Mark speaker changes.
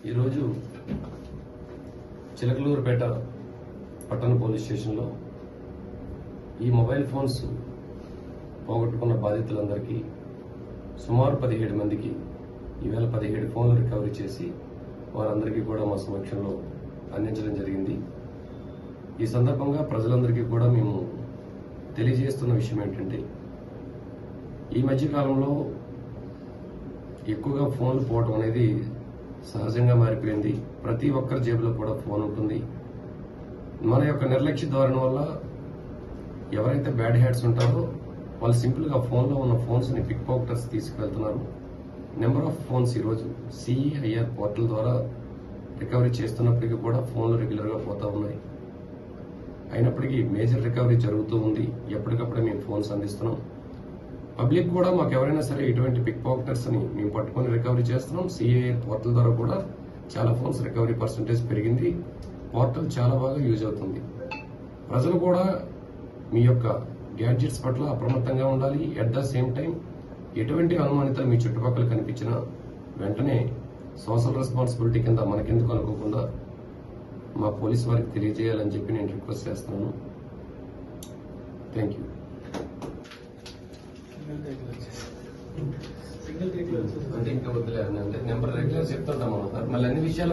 Speaker 1: ఈరోజు చిలకలూరుపేట పట్టణ పోలీస్ స్టేషన్లో ఈ మొబైల్ ఫోన్స్ పోగొట్టుకున్న బాధితులందరికీ సుమారు 17 మందికి ఈవేళ 17 ఫోన్లు రికవరీ చేసి వారందరికీ కూడా మా సమక్షంలో అందించడం జరిగింది. ఈ సందర్భంగా ప్రజలందరికీ కూడా మేము తెలియజేస్తున్న విషయం ఏంటంటే, ఈ మధ్యకాలంలో ఎక్కువగా ఫోన్లు పోవడం అనేది సహజంగా మారిపోయింది. ప్రతి ఒక్కరి జేబులో కూడా ఫోన్ ఉంటుంది. మన యొక్క నిర్లక్ష్య ధోరణి వల్ల ఎవరైతే బ్యాడ్ హ్యాట్స్ ఉంటారో వాళ్ళు సింపుల్గా ఫోన్లో ఉన్న ఫోన్స్ని పిక్ పాకెటర్స్ తీసుకువెళ్తున్నారు. నెంబర్ ఆఫ్ ఫోన్స్ ఈరోజు CEIR పోర్టల్ ద్వారా రికవరీ చేస్తున్నప్పటికీ కూడా ఫోన్లు రెగ్యులర్గా పోతా ఉన్నాయి. అయినప్పటికీ మేజర్ రికవరీ జరుగుతూ ఉంది. ఎప్పటికప్పుడే మేము ఫోన్స్ అందిస్తున్నాం. పబ్లిక్ కూడా మాకు ఎవరైనా సరే ఇటువంటి పిక్ పాకెటర్స్ ని మేము పట్టుకుని రికవరీ చేస్తున్నాం. CEIR పోర్టల్ ద్వారా కూడా చాలా ఫోన్స్ రికవరీ పర్సంటేజ్ పెరిగింది. పోర్టల్ చాలా బాగా యూజ్ అవుతుంది. ప్రజలు కూడా మీ యొక్క గ్యాడ్జెట్స్ పట్ల అప్రమత్తంగా ఉండాలి. ఎట్ ద సేమ్ టైం ఎటువంటి అనుమానితలు మీ చుట్టుపక్కల కనిపించినా వెంటనే సోషల్ రెస్పాన్సిబిలిటీ కింద మనకెందుకు అనుకోకుండా మా పోలీసు వారికి తెలియజేయాలని చెప్పి నేను రిక్వెస్ట్ చేస్తున్నాను. Thank you. అంటే ఇంకా వద్దులే అంటే నెంబర్ రెగ్యులర్ చెప్తుంటాం మళ్ళీ అన్ని విషయాలు